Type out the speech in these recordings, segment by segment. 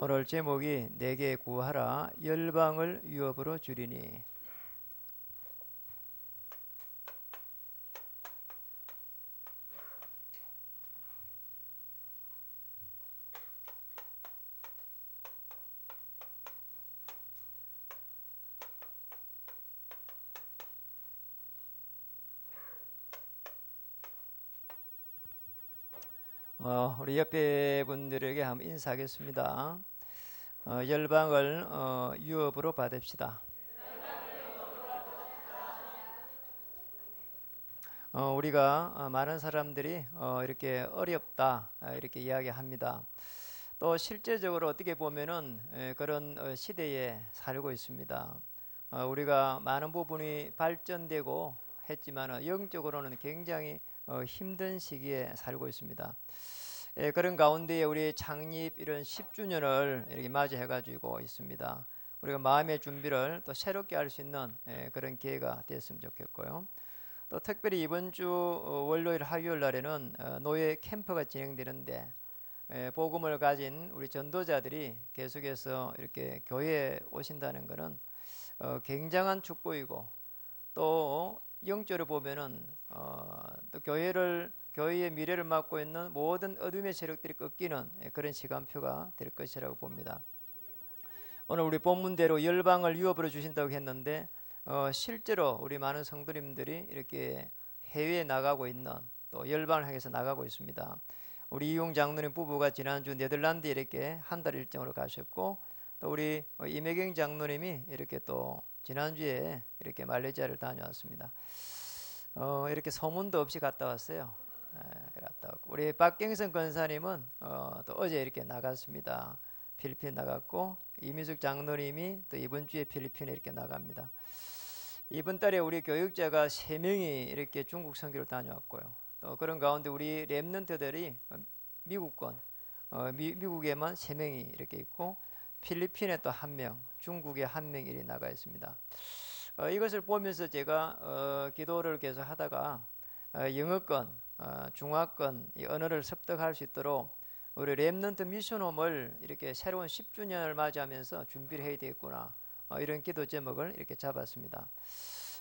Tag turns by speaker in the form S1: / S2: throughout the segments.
S1: 오늘 제목이 내게 구하라 열방을 유업으로 주리니. 우리 옆에 분들에게 한번 인사하겠습니다. 열방을 유업으로 받읍시다. 우리가 많은 사람들이 이렇게 어렵다 이렇게 이야기합니다. 또 실제적으로 어떻게 보면은 그런 시대에 살고 있습니다. 우리가 많은 부분이 발전되고 했지만 영적으로는 굉장히 힘든 시기에 살고 있습니다. 그런 가운데에 우리 창립 이런 10주년을 이렇게 맞이해 가지고 있습니다. 우리가 마음의 준비를 또 새롭게 할 수 있는 그런 기회가 됐으면 좋겠고요. 또 특별히 이번 주 월요일 화요일 날에는 노예 캠프가 진행되는데 복음을 가진 우리 전도자들이 계속해서 이렇게 교회에 오신다는 것은 굉장한 축복이고, 또 영적으로 보면은 또 교회의 미래를 맡고 있는 모든 어둠의 세력들이 꺾이는 그런 시간표가 될 것이라고 봅니다. 오늘 우리 본문대로 열방을 유업으로 주신다고 했는데 실제로 우리 많은 성도님들이 이렇게 해외에 나가고 있는, 또 열방을 향해서 나가고 있습니다. 우리 이용 장로님 부부가 지난주 네덜란드에 이렇게 한 달 일정으로 가셨고, 또 우리 임혜경 장로님이 이렇게 또 지난주에 이렇게 말레이시아를 다녀왔습니다. 이렇게 소문도 없이 갔다 왔어요. 갔다 왔고, 우리 박경선 권사님은 또 어제 이렇게 나갔습니다. 필리핀 나갔고, 이미숙 장로님이 또 이번 주에 필리핀에 이렇게 나갑니다. 이번 달에 우리 교육자가 3명이 이렇게 중국 선교를 다녀왔고요. 또 그런 가운데 우리 렘넌트들이 미국권, 미국에만 3명이 이렇게 있고, 필리핀에 또 1명, 중국에 1명이 이렇게 나가 있습니다. 이것을 보면서 제가 기도를 계속 하다가 영어권, 중화권 이 언어를 습득할 수 있도록 우리 렘넌트 미션홈을 이렇게 새로운 10주년을 맞이하면서 준비를 해야 되겠구나, 이런 기도 제목을 이렇게 잡았습니다.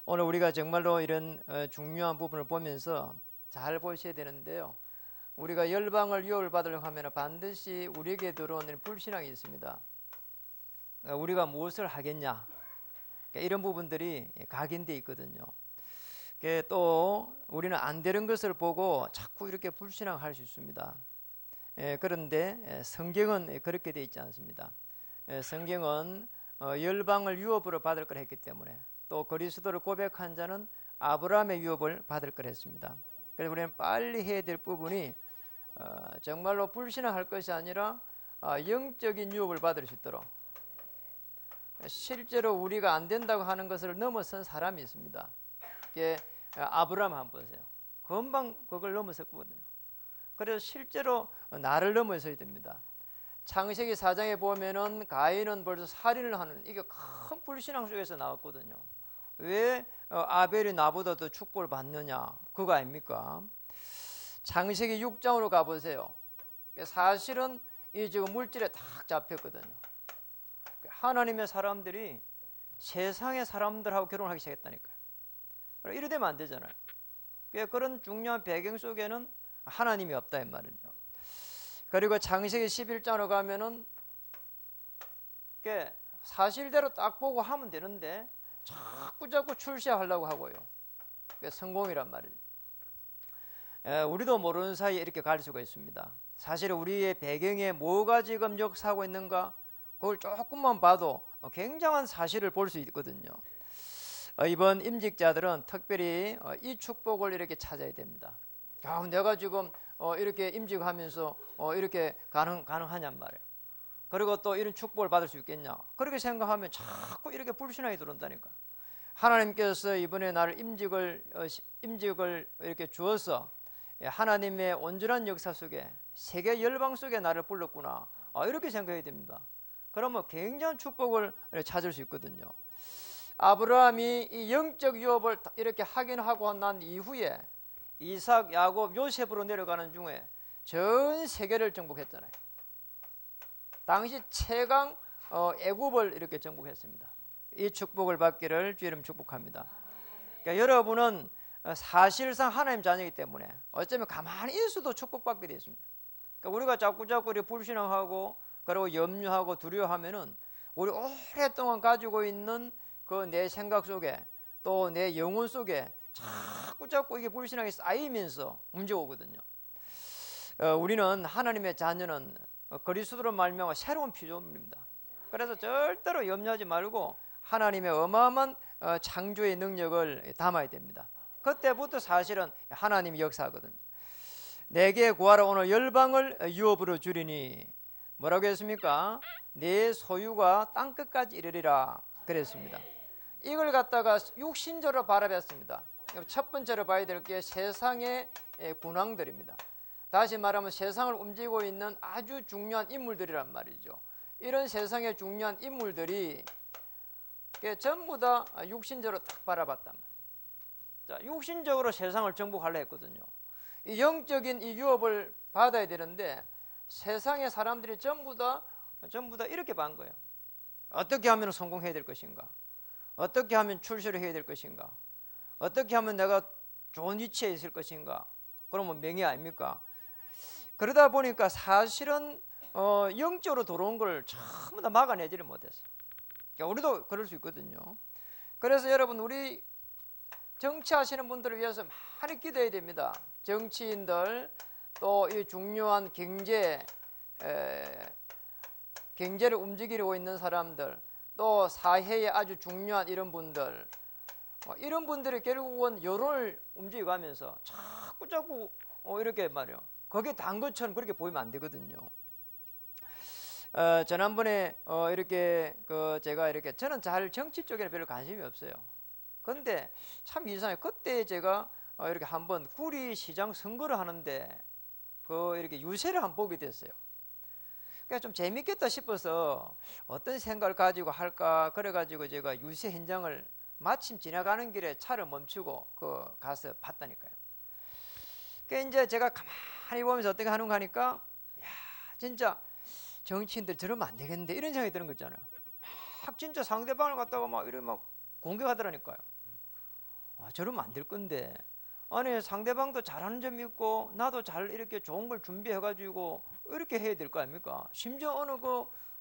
S1: 오늘 우리가 정말로 이런 중요한 부분을 보면서 잘 보셔야 되는데요. 우리가 열방을 유업을 받으려고 하면 반드시 우리에게 들어오는 불신앙이 있습니다. 우리가 무엇을 하겠냐, 이런 부분들이 각인되어 있거든요. 또 우리는 안 되는 것을 보고 자꾸 이렇게 불신앙할 수 있습니다. 그런데 성경은 그렇게 되어 있지 않습니다. 성경은 열방을 유업으로 받을 걸 했기 때문에, 또 그리스도를 고백한 자는 아브라함의 유업을 받을 걸 했습니다. 그래서 우리는 빨리 해야 될 부분이 정말로 불신앙할 것이 아니라 영적인 유업을 받을 수 있도록, 실제로 우리가 안 된다고 하는 것을 넘어선 사람이 있습니다. 아브라함 한번 보세요. 금방 그걸 넘어섰거든요. 그래서 실제로 나를 넘어서야 됩니다. 창세기 4장에 보면은 가인은 벌써 살인을 하는, 이게 큰 불신앙 속에서 나왔거든요. 왜 아벨이 나보다 더 축복을 받느냐, 그거 아닙니까? 창세기 6장으로 가보세요. 사실은 이 지금 물질에 딱 잡혔거든요. 하나님의 사람들이 세상의 사람들하고 결혼하기 시작했다니까요. 이래 되면 안 되잖아요. 그런 중요한 배경 속에는 하나님이 없다 이 말이죠. 그리고 창세기 11장으로 가면은 사실대로 딱 보고 하면 되는데 자꾸 출시하려고 하고요. 성공이란 말이죠. 우리도 모르는 사이에 이렇게 갈 수가 있습니다. 사실 우리의 배경에 뭐가 지금 역사하고 있는가, 그걸 조금만 봐도 굉장한 사실을 볼 수 있거든요. 이번 임직자들은 특별히 이 축복을 이렇게 찾아야 됩니다. 내가 지금 이렇게 임직하면서 이렇게 가능하냔 말이에요. 그리고 또 이런 축복을 받을 수 있겠냐, 그렇게 생각하면 자꾸 이렇게 불신앙이 들어온다니까. 하나님께서 이번에 나를 임직을 이렇게 주어서 하나님의 온전한 역사 속에, 세계 열방 속에 나를 불렀구나, 이렇게 생각해야 됩니다. 그러면 굉장한 축복을 찾을 수 있거든요. 아브라함이 이 영적 유업을 이렇게 확인하고 난 이후에 이삭, 야곱, 요셉으로 내려가는 중에 전 세계를 정복했잖아요. 당시 최강 애굽을 이렇게 정복했습니다. 이 축복을 받기를 주 이름 축복합니다. 그러니까 여러분은 사실상 하나님 자녀이기 때문에 어쩌면 가만히 있어도 축복받게 되어 있습니다. 그러니까 우리가 자꾸 이렇게 불신앙하고 그리고 염려하고 두려워하면은 우리 오랫동안 가지고 있는 그 내 생각 속에 또 내 영혼 속에 자꾸 이게 불신앙이 쌓이면서 문제 오거든요. 우리는 하나님의 자녀는 그리스도로 말미암아 새로운 피조물입니다. 그래서 절대로 염려하지 말고 하나님의 어마어마한 창조의 능력을 담아야 됩니다. 그때부터 사실은 하나님이 역사하거든요. 내게 구하라 오늘 열방을 유업으로 주리니 뭐라고 했습니까? 내 소유가 땅끝까지 이르리라 그랬습니다. 이걸 갖다가 육신적으로 바라봤습니다. 첫 번째로 봐야 될 게 세상의 군왕들입니다. 다시 말하면 세상을 움직이고 있는 아주 중요한 인물들이란 말이죠. 이런 세상의 중요한 인물들이 전부 다 육신적으로 딱 바라봤단 말이에요. 자, 육신적으로 세상을 정복하려 했거든요. 이 영적인 이 유업을 받아야 되는데 세상의 사람들이 전부 다 이렇게 본 거예요. 어떻게 하면 성공해야 될 것인가? 어떻게 하면 출세를 해야 될 것인가? 어떻게 하면 내가 좋은 위치에 있을 것인가? 그러면 명예 아닙니까? 그러다 보니까 사실은 영적으로 들어온 걸 전부 다 막아내지를 못했어요. 그러니까 우리도 그럴 수 있거든요. 그래서 여러분 우리 정치하시는 분들을 위해서 많이 기도해야 됩니다. 정치인들 또 이 중요한 경제를 움직이고 있는 사람들 또 사회에 아주 중요한 이런 분들 이런 분들이 결국은 여론을 움직여가면서 자꾸 이렇게 말이요. 거기에 단 것처럼 그렇게 보이면 안 되거든요. 지난번에 이렇게 제가 이렇게 저는 잘 정치 쪽에는 별로 관심이 없어요. 그런데 참 이상해요. 그때 제가 이렇게 한번 구리시장 선거를 하는데 이렇게 유세를 한번 보게 됐어요. 그러니까 좀 재밌겠다 싶어서 어떤 생각을 가지고 할까 그래가지고 제가 유세 현장을 마침 지나가는 길에 차를 멈추고 가서 봤다니까요. 그러니까 이제 제가 가만히 보면서 어떻게 하는가 하니까 야 진짜 정치인들 저러면 안 되겠는데 이런 생각이 드는 거 있잖아요. 막 진짜 상대방을 갖다가 막 이렇게 막 공격하더라니까요. 저러면 안 될 건데 아니 상대방도 잘하는 점이 있고 나도 잘 이렇게 좋은 걸 준비해가지고 이렇게 해야 될 거 아닙니까? 심지어 어느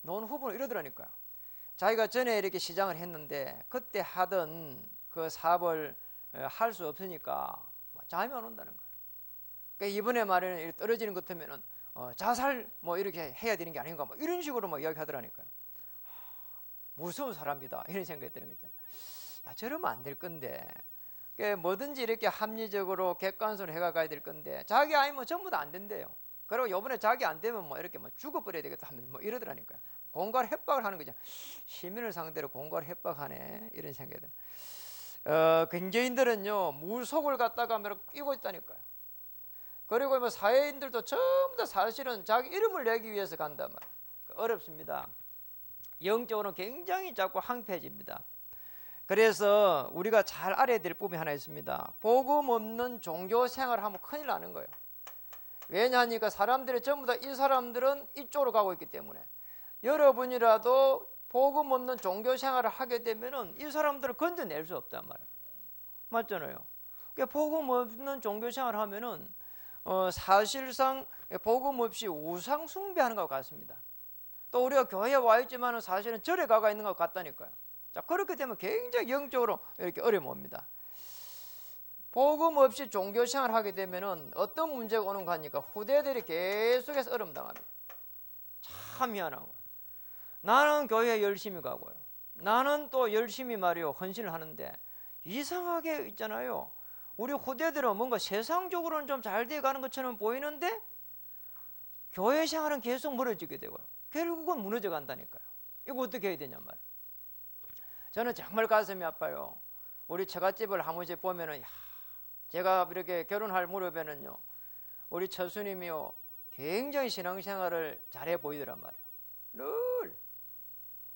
S1: 논 후보는 이러더라니까요. 자기가 전에 이렇게 시장을 했는데 그때 하던 그 사업을 할 수 없으니까 잠이 안 온다는 거예요. 그러니까 이번에 말에는 떨어지는 것 같으면은 자살 뭐 이렇게 해야 되는 게 아닌가 뭐 이런 식으로 막 이야기하더라니까요. 무서운 사람이다 이런 생각이 드는 거죠. 야, 저러면 안 될 건데 뭐든지 이렇게 합리적으로 객관적으로 해가야 될 건데 자기 아니면 전부 다 안 된대요. 그리고 이번에 자기 안 되면 뭐 이렇게 뭐 죽어버려야 되겠다 하면 뭐 이러더라니까요. 공갈 협박을 하는 거죠. 시민을 상대로 공갈 협박하네 이런 생각이 들어요. 경제인들은요 무속을 갖다가 막 끼고 있다니까요. 그리고 뭐 사회인들도 전부 다 사실은 자기 이름을 내기 위해서 간단 말이에요. 어렵습니다. 영적으로 굉장히 자꾸 황폐해집니다. 그래서 우리가 잘 알아야 될 부분이 하나 있습니다. 복음 없는 종교 생활을 하면 큰일 나는 거예요. 왜냐하니까 사람들이 전부 다 이 사람들은 이쪽으로 가고 있기 때문에 여러분이라도 복음 없는 종교 생활을 하게 되면은 이 사람들을 건져낼 수 없단 말이에요. 맞잖아요. 그러니까 복음 없는 종교 생활을 하면은 사실상 복음 없이 우상 숭배하는 것 같습니다. 또 우리가 교회에 와 있지만은 사실은 절에 가가 있는 것 같다니까요. 자, 그렇게 되면 굉장히 영적으로 이렇게 어려움이 옵니다. 복음 없이 종교 생활을 하게 되면은 어떤 문제가 오는가 하니까 후대들이 계속해서 어려움 당합니다. 참 희한한 거예요. 나는 교회에 열심히 가고요. 나는 또 열심히 말이요 헌신을 하는데 이상하게 있잖아요. 우리 후대들은 뭔가 세상적으로는 좀 잘 돼 가는 것처럼 보이는데 교회 생활은 계속 멀어지게 되고요. 결국은 무너져 간다니까요. 이거 어떻게 해야 되냐 말이에요. 저는 정말 가슴이 아파요. 우리 처갓집을 한 번씩 보면은 제가 이렇게 결혼할 무렵에는요 우리 처수님이요 굉장히 신앙생활을 잘해 보이더란 말이에요. 늘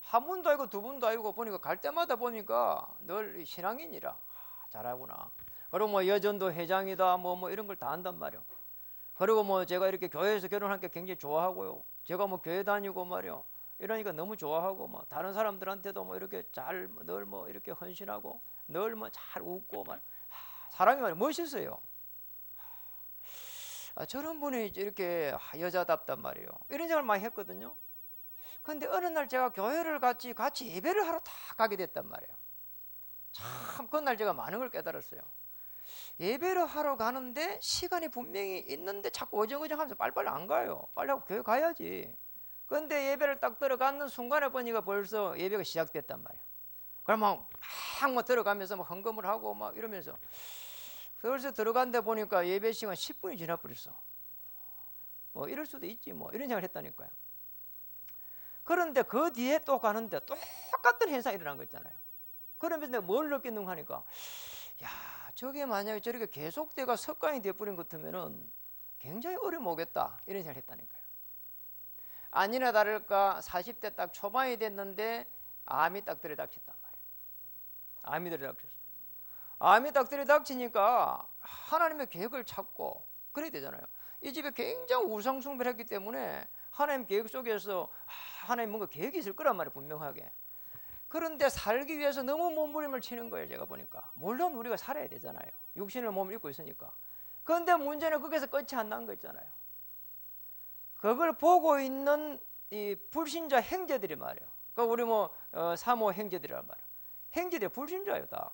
S1: 한 번도 아니고 두 번도 아니고 보니까 갈 때마다 보니까 늘 신앙인이라 잘하구나. 그리고 뭐 여전도 회장이다 뭐 이런 걸 다 한단 말이에요. 그리고 뭐 제가 이렇게 교회에서 결혼하니까 굉장히 좋아하고요. 제가 뭐 교회 다니고 말이요. 이러니까 너무 좋아하고 뭐 다른 사람들한테도 뭐 이렇게 잘 늘 뭐 이렇게 헌신하고 늘 뭐 잘 웃고 말 사람이 말이야 멋있어요. 저런 분이 이렇게 여자답단 말이에요. 이런 생각을 많이 했거든요. 근데 어느 날 제가 교회를 같이 예배를 하러 다 가게 됐단 말이에요. 참 그날 제가 많은 걸 깨달았어요. 예배를 하러 가는데 시간이 분명히 있는데 자꾸 어정어정하면서 빨리빨리 안 가요. 빨리 하고 교회 가야지. 근데 예배를 딱 들어가는 순간에 보니까 벌써 예배가 시작됐단 말이에요. 그럼 막 들어가면서 막 헌금을 하고 막 이러면서 벌써 들어간데 보니까 예배 시간 10분이 지나버렸어. 뭐 이럴 수도 있지 뭐 이런 생각을 했다니까요. 그런데 그 뒤에 또 가는데 똑같은 현상이 일어난 거 있잖아요. 그러면서 내가 뭘 느꼈는가 하니까 야 저게 만약에 저렇게 계속돼가 습관이 돼버린 것 같으면은 굉장히 어려움 오겠다 이런 생각을 했다니까요. 아니나 다를까 40대 딱 초반이 됐는데 암이 딱 들이닥쳤단 말이에요. 암이 들이닥쳤어. 암이 딱 들이닥치니까 하나님의 계획을 찾고 그래야 되잖아요. 이 집에 굉장히 우상 숭배를 했기 때문에 하나님 계획 속에서 하나님 뭔가 계획이 있을 거란 말이에요. 분명하게. 그런데 살기 위해서 너무 몸부림을 치는 거예요. 제가 보니까. 물론 우리가 살아야 되잖아요. 육신을 몸을 입고 있으니까. 그런데 문제는 거기서 끝이 안 난 거 있잖아요. 그걸 보고 있는 이 불신자 형제들이 말이에요. 그러니까 우리 뭐 사모 형제들이란 말이에요. 형제들이 불신자예요 다.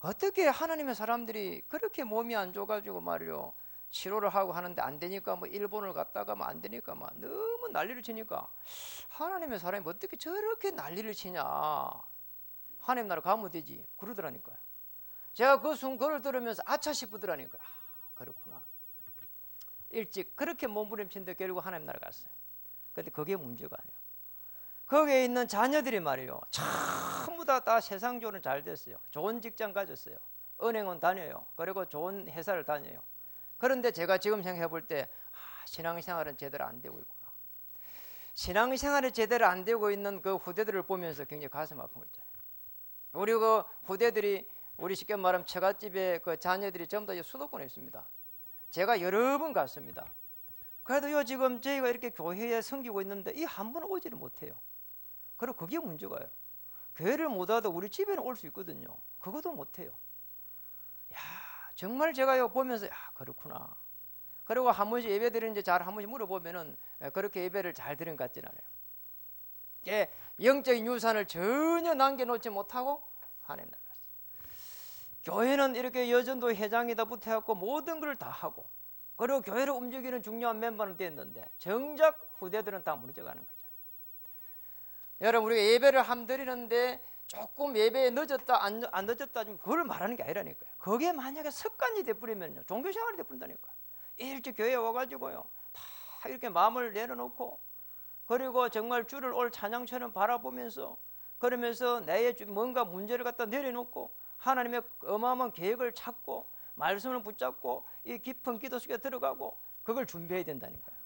S1: 어떻게 하나님의 사람들이 그렇게 몸이 안 좋아가지고 말이에요. 치료를 하고 하는데 안 되니까 뭐 일본을 갔다가 뭐 안 되니까 막 너무 난리를 치니까 하나님의 사람이 어떻게 저렇게 난리를 치냐. 하나님 나라 가면 되지. 그러더라니까요. 제가 그 순간을 들으면서 아차 싶으더라니까요. 그렇구나. 일찍 그렇게 몸부림친데 결국 하나님 나라 갔어요. 근데 그게 문제가 아니에요. 거기에 있는 자녀들이 말이에요. 전부 다 세상적으로는 잘 됐어요. 좋은 직장 가졌어요. 은행은 다녀요. 그리고 좋은 회사를 다녀요. 그런데 제가 지금 생각해 볼 때 신앙생활은 제대로 안 되고 있구나. 신앙생활이 제대로 안 되고 있는 그 후대들을 보면서 굉장히 가슴 아픈 거 있잖아요. 우리 그 후대들이 우리 쉽게 말하면 처갓집에 그 자녀들이 전부 다 수도권에 있습니다. 제가 여러 번 갔습니다. 그래도요 지금 저희가 이렇게 교회에 섬기고 있는데 이 한 번 오지를 못해요. 그리고 그게 문제가요. 교회를 못 와도 우리 집에는 올 수 있거든요. 그것도 못해요. 야 정말 제가요 보면서 그렇구나. 그리고 한 번씩 예배 드리는지 잘 한 번씩 물어보면은 그렇게 예배를 잘 드린 것 같지는 않아요. 예, 영적인 유산을 전혀 남겨놓지 못하고 하나님 나라 갔어요. 교회는 이렇게 여전도 회장이다부터 해갖고 모든 걸 다 하고 그리고 교회를 움직이는 중요한 멤버는 됐는데 정작 후대들은 다 무너져가는 거잖아요. 여러분 우리가 예배를 함 드리는데 조금 예배에 늦었다 안 늦었다 좀 그걸 말하는 게 아니라니까요. 그게 만약에 습관이 돼버리면요 종교생활이 돼버린다니까요. 일찍 교회에 와가지고요 다 이렇게 마음을 내려놓고 그리고 정말 주를 올 찬양처럼 바라보면서 그러면서 내 뭔가 문제를 갖다 내려놓고 하나님의 어마어마한 계획을 찾고 말씀을 붙잡고 이 깊은 기도 속에 들어가고 그걸 준비해야 된다니까요.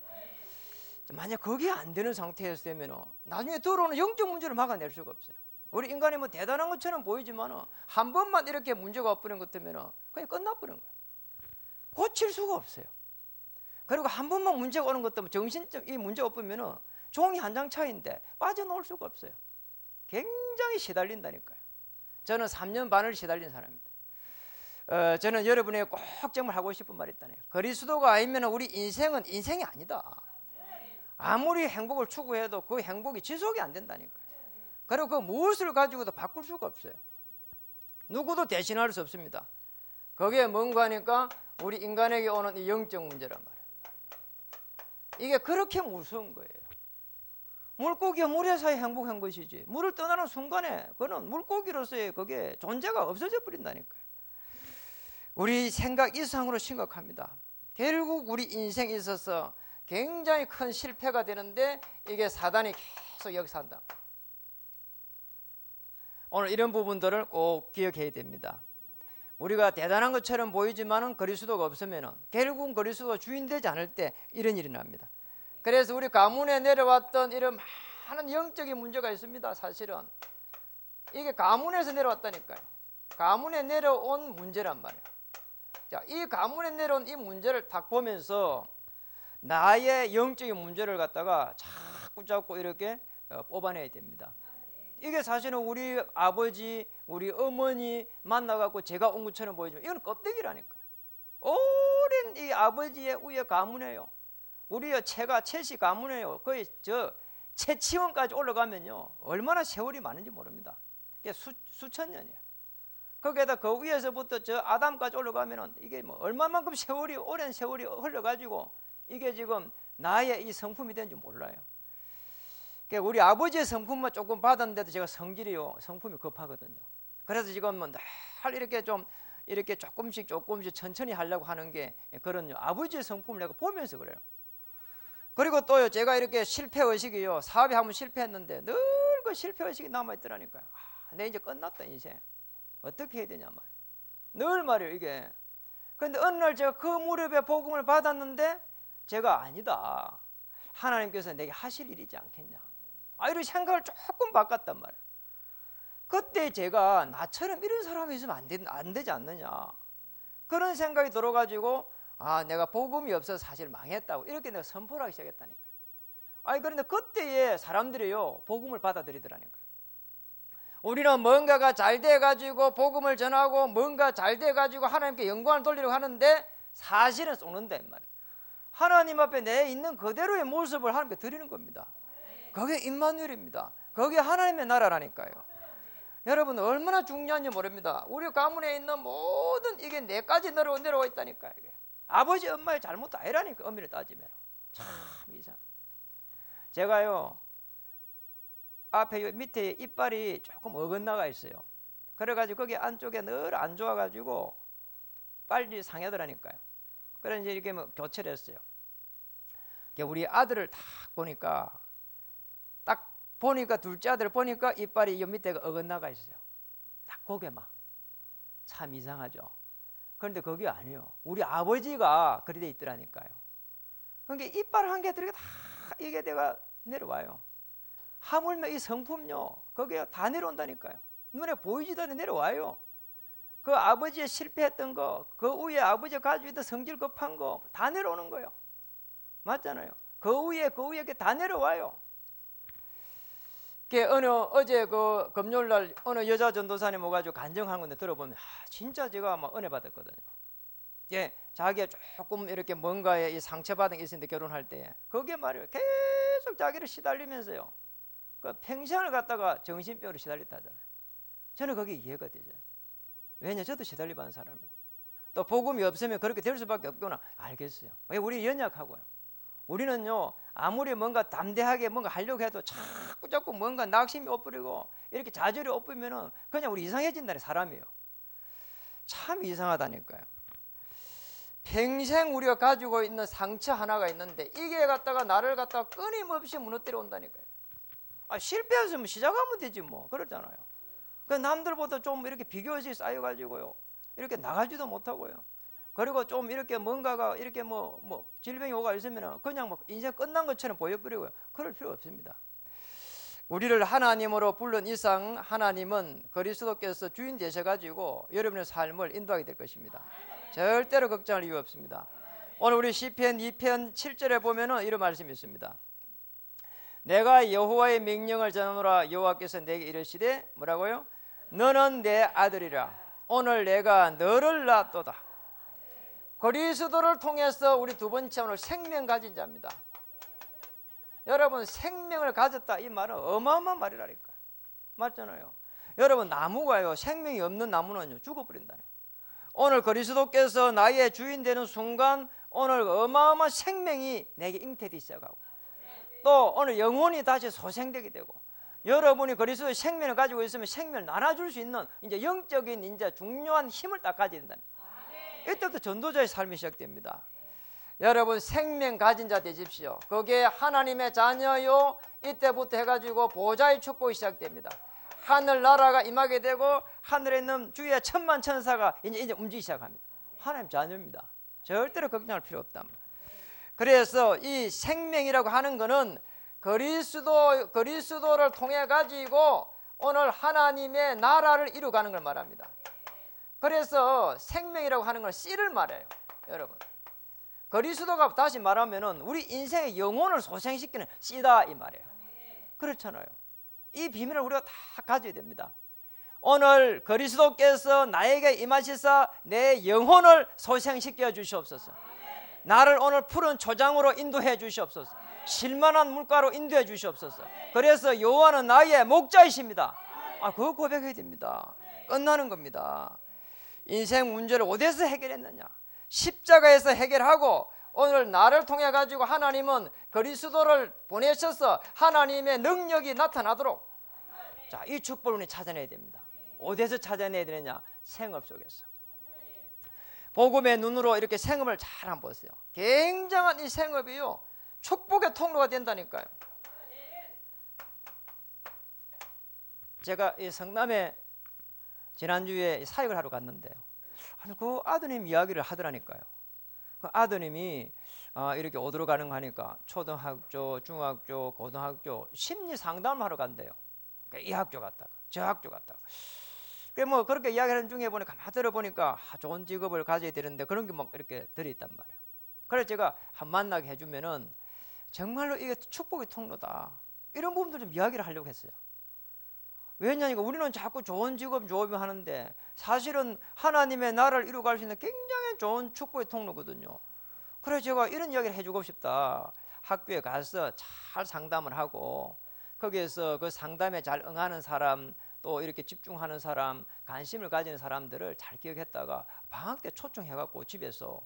S1: 만약 그게 안 되는 상태에서 되면 나중에 들어오는 영적 문제를 막아낼 수가 없어요. 우리 인간이 뭐 대단한 것처럼 보이지만 한 번만 이렇게 문제가 와버린 것 때문에 그냥 끝나버린 거예요. 고칠 수가 없어요. 그리고 한 번만 문제가 오는 것 때문에 정신적 이 문제가 없으면 종이 한 장 차이인데 빠져나올 수가 없어요. 굉장히 시달린다니까요. 저는 3년 반을 시달린 사람입니다. 저는 여러분에게 꼭 정말 하고 싶은 말이 있다네요. 그리스도가 아니면 우리 인생은 인생이 아니다. 아무리 행복을 추구해도 그 행복이 지속이 안 된다니까요. 그리고 그 무엇을 가지고도 바꿀 수가 없어요. 누구도 대신할 수 없습니다. 그게 뭔가 하니까 우리 인간에게 오는 이 영적 문제란 말이에요. 이게 그렇게 무서운 거예요. 물고기가 물에서야 행복한 것이지 물을 떠나는 순간에 그는 물고기로서의 그게 존재가 없어져 버린다니까요. 우리 생각 이상으로 심각합니다. 결국 우리 인생에 있어서 굉장히 큰 실패가 되는데 이게 사단이 계속 여기서 한다. 오늘 이런 부분들을 꼭 기억해야 됩니다. 우리가 대단한 것처럼 보이지만은 그리스도가 없으면은 결국은 그리스도가 주인되지 않을 때 이런 일이 납니다. 그래서 우리 가문에 내려왔던 이런 많은 영적인 문제가 있습니다. 사실은 이게 가문에서 내려왔다니까요. 가문에 내려온 문제란 말이에요. 자, 이 가문에 내려온 이 문제를 딱 보면서 나의 영적인 문제를 갖다가 자꾸 이렇게 뽑아내야 됩니다. 이게 사실은 우리 아버지, 우리 어머니 만나갖고 제가 온 것처럼 보이지만 이건 껍데기라니까요. 오랜 이 아버지의 우애 가문이에요. 우리의 채씨 가문이에요. 거의 채치원까지 올라가면요 얼마나 세월이 많은지 모릅니다. 그게 수천 년이에요. 거기에다 그 위에서부터 저 아담까지 올라가면은 이게 뭐 얼마만큼 오랜 세월이 흘러가지고 이게 지금 나의 이 성품이 된지 몰라요. 그러니까 우리 아버지의 성품만 조금 받았는데도 제가 성품이 급하거든요. 그래서 지금 뭐 늘 이렇게 조금씩 천천히 하려고 하는 게 그런 아버지의 성품을 내가 보면서 그래요. 그리고 또요, 제가 이렇게 실패의식이요, 사업에 한번 실패했는데 늘 그 실패의식이 남아있더라니까요. 내 이제 끝났다 인생. 어떻게 해야 되냐 말이에요. 늘 말이에요 이게. 그런데 어느 날 제가 그 무렵에 복음을 받았는데 제가 아니다, 하나님께서 내게 하실 일이지 않겠냐, 이런 생각을 조금 바꿨단 말이에요. 그때 제가 나처럼 이런 사람이 있으면 안 되지 않느냐, 그런 생각이 들어가지고 내가 복음이 없어서 사실 망했다고 이렇게 내가 선포를 하기 시작했다니까요. 그런데 그때에 사람들이요 복음을 받아들이더라니까요. 우리는 뭔가가 잘 돼가지고 복음을 전하고 뭔가 잘 돼가지고 하나님께 영광을 돌리려고 하는데 사실은 속는다 이 말이에요. 하나님 앞에 내 있는 그대로의 모습을 하나님께 드리는 겁니다. 그게 임마누엘입니다. 그게 하나님의 나라라니까요. 여러분 얼마나 중요한지 모릅니다. 우리 가문에 있는 모든 이게 내까지 내려와 있다니까요. 이게. 아버지 엄마의 잘못도 아니라니까. 엄밀히 따지면 참 이상. 제가요 앞에 밑에 이빨이 조금 어긋나가 있어요. 그래가지고 거기 안쪽에 늘 안 좋아가지고 빨리 상하더라니까요. 그래서 이제 이렇게 뭐 교체를 했어요. 우리 아들을 딱 보니까 둘째 아들을 보니까 이빨이 이 밑에가 어긋나가 있어요. 딱 고개만. 참 이상하죠. 그런데 그게 아니에요. 우리 아버지가 그리 돼 있더라니까요. 그러니까 이빨 한 개들이 다 이게 내가 내려와요. 하물며 이 성품요, 거기에 다 내려온다니까요. 눈에 보이지도 않게 내려와요. 그 아버지의 실패했던 거, 그 위에 아버지가 가지고 있던 성질 급한 거 다 내려오는 거예요. 맞잖아요. 그 위에 다 내려와요. 어제 그 금요일날 어느 여자 전도사님 오가지고 간증한 건데 들어보면 진짜 제가 막 은혜 받았거든요. 자기가 조금 이렇게 뭔가에 이 상처받은 게 있었는데 결혼할 때 그게 말이에요. 계속 자기를 시달리면서요. 그 평생을 갖다가 정신병으로 시달렸다 하잖아요. 저는 그게 이해가 되죠. 왜냐, 저도 시달려받은 사람이에요. 또 복음이 없으면 그렇게 될 수밖에 없구나 알겠어요. 왜 우리 연약하고요. 우리는요 아무리 뭔가 담대하게 뭔가 하려고 해도 자꾸 뭔가 낙심이 엇부리고 이렇게 좌절이 엇부리면은 그냥 우리 이상해진다는 사람이에요. 참 이상하다니까요. 평생 우리가 가지고 있는 상처 하나가 있는데 이게 나를 끊임없이 무너뜨려 온다니까요. 실패했으면 시작하면 되지 뭐, 그렇잖아요. 그 남들보다 좀 이렇게 비교의식이 쌓여가지고요 이렇게 나가지도 못하고요. 그리고 좀 이렇게 뭔가가 이렇게 뭐 질병이 오가 있으면 그냥 뭐 인생 끝난 것처럼 보여버리고요. 그럴 필요 없습니다. 우리를 하나님으로 부른 이상 하나님은 그리스도께서 주인 되셔가지고 여러분의 삶을 인도하게 될 것입니다. 절대로 걱정할 이유 없습니다. 오늘 우리 시편 2편 7절에 보면은 이런 말씀이 있습니다. 내가 여호와의 명령을 전하노라. 여호와께서 내게 이르시되 뭐라고요? 너는 내 아들이라. 오늘 내가 너를 낳았도다. 그리스도를 통해서 우리 두 번째 오늘 생명 가진 자입니다. 여러분 생명을 가졌다 이 말은 어마어마한 말이라니까. 맞잖아요. 여러분 나무가요 생명이 없는 나무는요 죽어버린다네요. 오늘 그리스도께서 나의 주인 되는 순간 오늘 어마어마한 생명이 내게 잉태되기 시작하고 또 오늘 영혼이 다시 소생되게 되고 여러분이 그리스도의 생명을 가지고 있으면 생명을 나눠줄 수 있는 이제 영적인 이제 중요한 힘을 딱 가져야 된다. 이때부터 전도자의 삶이 시작됩니다. 여러분 생명 가진 자 되십시오. 그게 하나님의 자녀요. 이때부터 해가지고 보좌의 축복이 시작됩니다. 하늘 나라가 임하게 되고 하늘에 있는 주의 천만 천사가 이제 움직이기 시작합니다. 하나님 자녀입니다. 절대로 걱정할 필요 없다. 그래서 이 생명이라고 하는 것은 그리스도를 통해 가지고 오늘 하나님의 나라를 이루가는 걸 말합니다. 그래서 생명이라고 하는 건 씨를 말해요. 여러분 그리스도가 다시 말하면은 우리 인생의 영혼을 소생시키는 씨다 이 말이에요. 그렇잖아요. 이 비밀을 우리가 다 가져야 됩니다. 오늘 그리스도께서 나에게 임하시사 내 영혼을 소생시켜 주시옵소서. 나를 오늘 푸른 초장으로 인도해 주시옵소서. 실만한 물가로 인도해 주시옵소서. 그래서 여호와는 나의 목자이십니다. 그거 고백해야 됩니다. 끝나는 겁니다. 인생 문제를 어디서 해결했느냐? 십자가에서 해결하고 오늘 나를 통해 가지고 하나님은 그리스도를 보내셔서 하나님의 능력이 나타나도록, 자, 이 축복을 우리 찾아내야 됩니다. 어디서 찾아내야 되느냐? 생업 속에서. 복음의 눈으로 이렇게 생업을 잘 한번 보세요. 굉장한 이 생업이요, 축복의 통로가 된다니까요. 제가 이 성남에 지난주에 사역을 하러 갔는데요, 그 아드님 이야기를 하더라니까요. 그 아드님이 이렇게 어디로 가는 거 하니까 초등학교, 중학교, 고등학교 심리 상담하러 간대요. 이 학교 갔다가 저 학교 갔다가. 뭐 그렇게 이야기하는 중에 보니까 가만 들어보니까 좋은 직업을 가져야 되는데 그런 게 막 이렇게 들어있단 말이에요. 그래서 제가 한 만나게 해주면은 정말로 이게 축복의 통로다, 이런 부분들 좀 이야기를 하려고 했어요. 왜냐니까 우리는 자꾸 좋은 직업 하는데 사실은 하나님의 나라를 이루어갈 수 있는 굉장히 좋은 축복의 통로거든요. 그래서 제가 이런 이야기를 해주고 싶다. 학교에 가서 잘 상담을 하고 거기에서 그 상담에 잘 응하는 사람, 또 이렇게 집중하는 사람, 관심을 가지는 사람들을 잘 기억했다가 방학 때 초청해갖고 집에서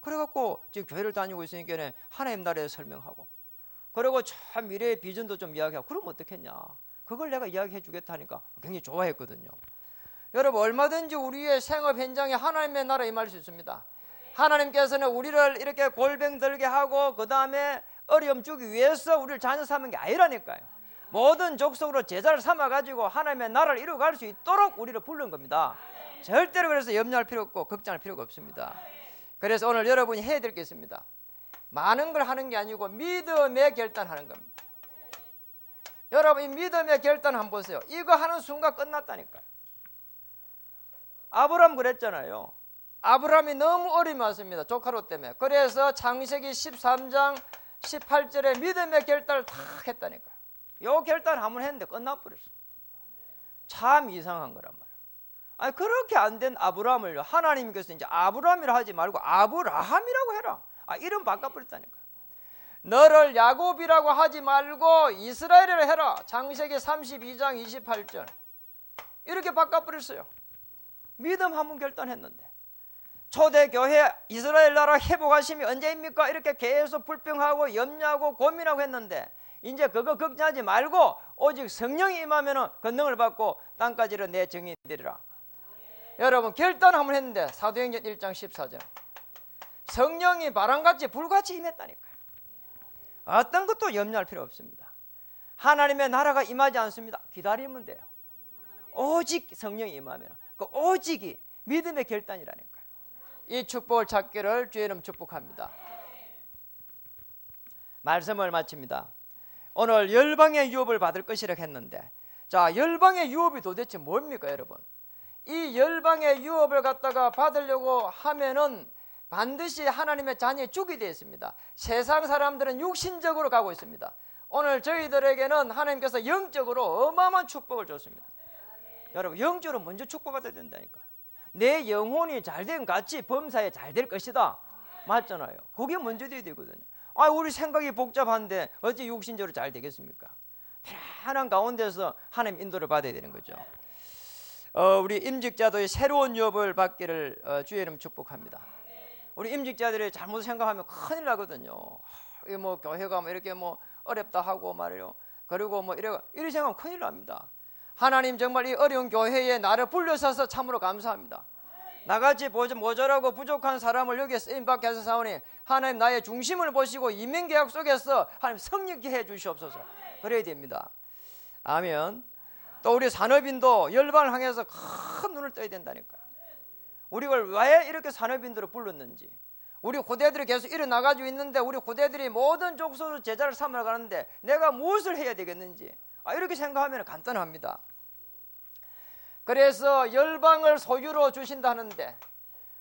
S1: 그래갖고 지금 교회를 다니고 있으니까 하나님 나라에 설명하고, 그리고 참 미래의 비전도 좀 이야기하고, 그럼 어떻겠냐? 그걸 내가 이야기해 주겠다니까 굉장히 좋아했거든요. 여러분, 얼마든지 우리의 생업 현장에 하나님의 나라 임할 수 있습니다. 하나님께서는 우리를 이렇게 골병 들게 하고 그 다음에 어려움 주기 위해서 우리를 자녀 삼은 게 아니라니까요. 모든 족속으로 제자를 삼아가지고 하나님의 나라를 이루어갈 수 있도록 우리를 부른 겁니다. 절대로 그래서 염려할 필요 없고 걱정할 필요가 없습니다. 그래서 오늘 여러분이 해야 될 게 있습니다. 많은 걸 하는 게 아니고 믿음의 결단하는 겁니다. 여러분, 이 믿음의 결단 한번 보세요. 이거 하는 순간 끝났다니까요. 아브라함 그랬잖아요. 아브라함이 너무 어려움이 왔습니다. 조카로 때문에. 그래서 창세기 13장 18절에 믿음의 결단을 탁 했다니까요. 요 결단 한번 했는데 끝나버렸어요. 참 이상한 거란 말이에요. 그렇게 안 된 아브라함을요, 하나님께서 이제 아브라함이라 하지 말고 아브라함이라고 해라, 이름 바꿔버렸다니까요. 너를 야곱이라고 하지 말고 이스라엘이라 해라. 창세기 32장 28절 이렇게 바꿔버렸어요. 믿음 한번 결단했는데, 초대교회 이스라엘 나라 회복하심이 언제입니까? 이렇게 계속 불평하고 염려하고 고민하고 했는데 이제 그거 걱정하지 말고 오직 성령이 임하면 권능을 받고 땅까지는 내 증인이 되리라. 여러분, 결단 한번 했는데 사도행전 1장 14절 성령이 바람같이 불같이 임했다니까요. 어떤 것도 염려할 필요 없습니다. 하나님의 나라가 임하지 않습니다. 기다리면 돼요. 오직 성령이 임하면, 그 오직이 믿음의 결단이라니까요. 이 축복을 찾기를 주의 이름 축복합니다. 말씀을 마칩니다. 오늘 열방의 유업을 받을 것이라고 했는데, 자, 열방의 유업이 도대체 뭡니까 여러분? 이 열방의 유업을 갖다가 받으려고 하면은 반드시 하나님의 자녀의 죽이 되어 있습니다. 세상 사람들은 육신적으로 가고 있습니다. 오늘 저희들에게는 하나님께서 영적으로 어마어마한 축복을 줬습니다. 여러분, 영적으로 먼저 축복받아야 된다니까. 내 영혼이 잘된 같이 범사에 잘 될 것이다, 맞잖아요. 그게 먼저 돼야 되거든요. 우리 생각이 복잡한데 어찌 육신적으로 잘 되겠습니까? 편안한 가운데서 하나님 인도를 받아야 되는 거죠. 우리 임직자들의 새로운 유업을 받기를 주의 이름 축복합니다. 우리 임직자들이 잘못 생각하면 큰일 나거든요. 뭐 교회가 뭐 이렇게 뭐 어렵다 하고 말이요. 그리고 뭐 이래 생각하면 큰일 납니다. 하나님 정말 이 어려운 교회에 나를 불러서서 참으로 감사합니다. 나같이 모자라고 부족한 사람을 여기에 쓰임받게 하셔서 사오니 하나님 나의 중심을 보시고 이민계약 속에서 하나님 성립케 해 주시옵소서. 그래야 됩니다. 아멘. 또 우리 산업인도 열방을 향해서 큰 눈을 떠야 된다니까요. 우리가 왜 이렇게 산업인들을 불렀는지, 우리 고대들이 계속 일어나가지고 있는데 우리 고대들이 모든 족속으로 제자를 삼으러 가는데 내가 무엇을 해야 되겠는지, 이렇게 생각하면 간단합니다. 그래서 열방을 소유로 주신다는데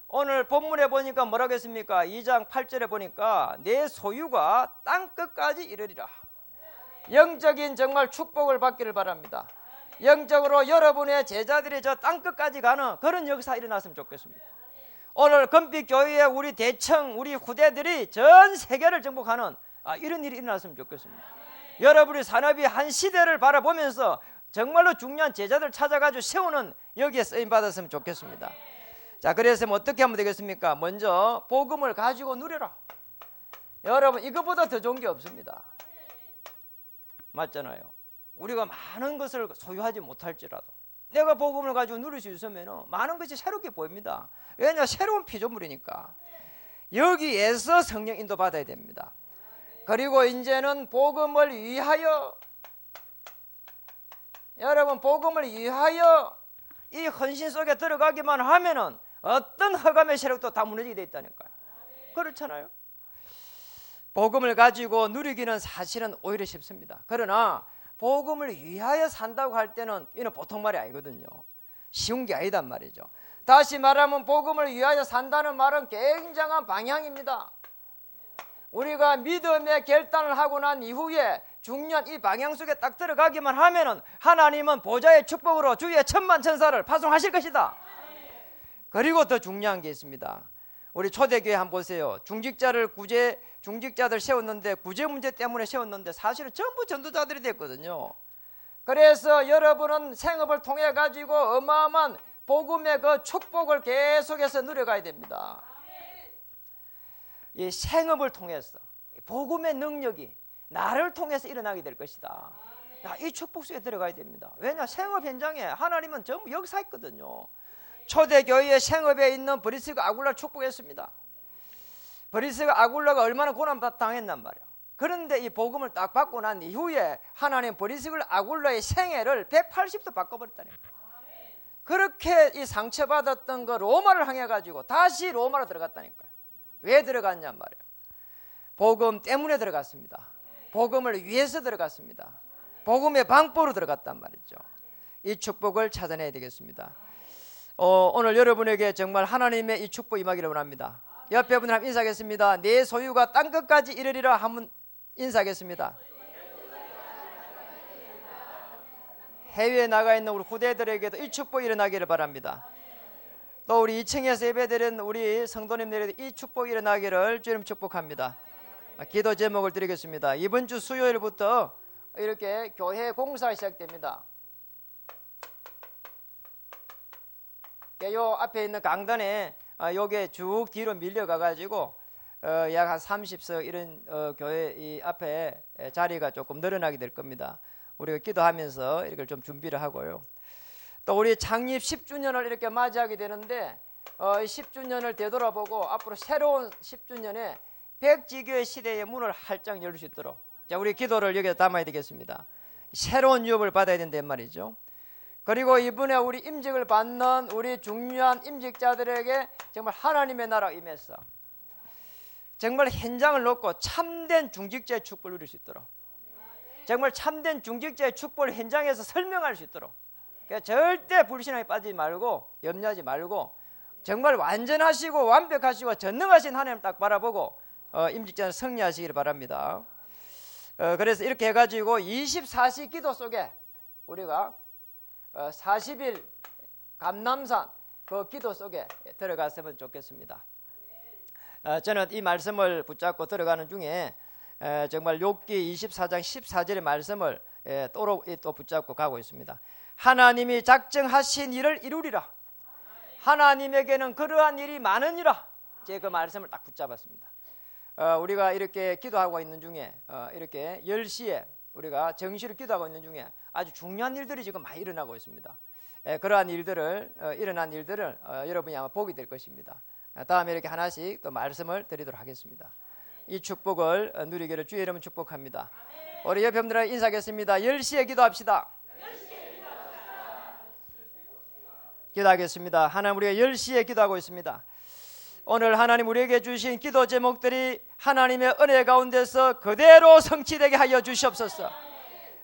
S1: 오늘 본문에 보니까 뭐라고 했습니까? 2장 8절에 보니까 내 소유가 땅끝까지 이르리라. 영적인 정말 축복을 받기를 바랍니다. 영적으로 여러분의 제자들이 저 땅끝까지 가는 그런 역사 일어났으면 좋겠습니다. 오늘 금빛교회의 우리 대청, 우리 후대들이 전 세계를 정복하는 이런 일이 일어났으면 좋겠습니다. 여러분이 산업이 한 시대를 바라보면서 정말로 중요한 제자들 찾아가지고 세우는 여기에 쓰임 받았으면 좋겠습니다. 자, 그래서 어떻게 하면 되겠습니까? 먼저 복음을 가지고 누려라. 여러분, 이것보다 더 좋은 게 없습니다. 맞잖아요. 우리가 많은 것을 소유하지 못할지라도 내가 복음을 가지고 누릴 수 있으면 많은 것이 새롭게 보입니다. 왜냐? 새로운 피조물이니까. 여기에서 성령 인도 받아야 됩니다. 그리고 이제는 복음을 위하여, 여러분, 복음을 위하여 이 헌신 속에 들어가기만 하면은 어떤 허감의 세력도 다 무너지게 돼 있다니까요. 그렇잖아요. 복음을 가지고 누리기는 사실은 오히려 쉽습니다. 그러나 복음을 위하여 산다고 할 때는 이는 보통 말이 아니거든요. 쉬운 게 아니단 말이죠. 다시 말하면 복음을 위하여 산다는 말은 굉장한 방향입니다. 우리가 믿음의 결단을 하고 난 이후에 중요한 이 방향 속에 딱 들어가기만 하면은 하나님은 보좌의 축복으로 주의 천만 천사를 파송하실 것이다. 그리고 더 중요한 게 있습니다. 우리 초대교회 한번 보세요. 중직자들 세웠는데 구제 문제 때문에 세웠는데 사실은 전부 전도자들이 됐거든요. 그래서 여러분은 생업을 통해 가지고 어마어마한 복음의 그 축복을 계속해서 누려가야 됩니다. 이 생업을 통해서 복음의 능력이 나를 통해서 일어나게 될 것이다. 이 축복 속에 들어가야 됩니다. 왜냐? 생업 현장에 하나님은 전부 역사했거든요. 초대교회의 생업에 있는 브리스가 아굴라를 축복했습니다. 브리스가 아굴라가 얼마나 고난당했단 말이에요. 그런데 이 복음을 딱 받고 난 이후에 하나님 브리스가 아굴라의 생애를 180도 바꿔버렸다니까. 그렇게 이 상처받았던 거 로마를 향해 가지고 다시 로마로 들어갔다니까요. 왜 들어갔냔 말이에요. 복음 때문에 들어갔습니다. 복음을 위해서 들어갔습니다. 복음의 방법으로 들어갔단 말이죠. 이 축복을 찾아내야 되겠습니다. 오늘 여러분에게 정말 하나님의 이 축복 임하기를 원합니다. 옆에 분들 한번 인사하겠습니다. 내 소유가 땅끝까지 이르리라 한번 인사하겠습니다. 해외에 나가 있는 우리 후대들에게도 이 축복이 일어나기를 바랍니다. 또 우리 2층에서 예배드리는 우리 성도님들에게 이 축복이 일어나기를 주님 축복합니다. 기도 제목을 드리겠습니다. 이번 주 수요일부터 이렇게 교회 공사가 시작됩니다. 요 앞에 있는 강단에 요게 쭉 뒤로 밀려가 가지고 약 한 30석 이런 교회 이 앞에 자리가 조금 늘어나게 될 겁니다. 우리가 기도하면서 이걸 좀 준비를 하고요. 또 우리 창립 10주년을 이렇게 맞이하게 되는데 10주년을 되돌아보고 앞으로 새로운 10주년에 백지교회 시대의 문을 활짝 열 수 있도록 자, 우리 기도를 여기에 담아야 되겠습니다. 새로운 유업을 받아야 된단 말이죠. 그리고 이번에 우리 임직을 받는 우리 중요한 임직자들에게 정말 하나님의 나라가 임해서 정말 현장을 놓고 참된 중직자의 축복을 누릴 수 있도록 정말 참된 중직자의 축복을 현장에서 설명할 수 있도록 그러니까 절대 불신앙에 빠지지 말고 염려하지 말고 정말 완전하시고 완벽하시고 전능하신 하나님 딱 바라보고 임직자는 승리하시기를 바랍니다. 그래서 이렇게 해가지고 24시 기도 속에 우리가 40일 감남산 그 기도 속에 들어갔으면 좋겠습니다. 저는 이 말씀을 붙잡고 들어가는 중에 정말 욥기 24장 14절의 말씀을 또 붙잡고 가고 있습니다. 하나님이 작정하신 일을 이루리라. 하나님에게는 그러한 일이 많으니라. 제가 그 말씀을 딱 붙잡았습니다. 우리가 이렇게 기도하고 있는 중에 이렇게 10시에 우리가 정시로 기도하고 있는 중에 아주 중요한 일들이 지금 많이 일어나고 있습니다. 그러한 일들을 일어난 일들을 여러분이 아마 보게 될 것입니다. 다음에 이렇게 하나씩 또 말씀을 드리도록 하겠습니다. 이 축복을 누리기를 주의 이름으로 축복합니다. 우리 옆에 분들과 인사하겠습니다. 10시에 기도합시다. 기도하겠습니다. 하나님 우리가 10시에 기도하고 있습니다. 오늘 하나님 우리에게 주신 기도 제목들이 하나님의 은혜 가운데서 그대로 성취되게 하여 주시옵소서.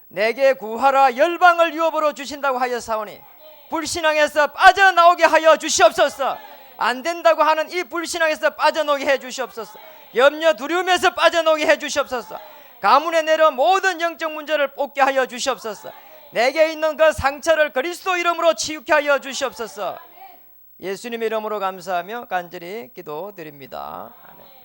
S1: 내게 구하라 열방을 유업으로 주신다고 하였사오니 불신앙에서 빠져나오게 하여 주시옵소서. 안 된다고 하는 이 불신앙에서 빠져나오게 해 주시옵소서. 염려 두려움에서 빠져나오게 해 주시옵소서. 가문에 내려 모든 영적 문제를 뽑게 하여 주시옵소서. 내게 있는 그 상처를 그리스도 이름으로 치유케 하여 주시옵소서. 예수님의 이름으로 감사하며 간절히 기도드립니다. 아멘.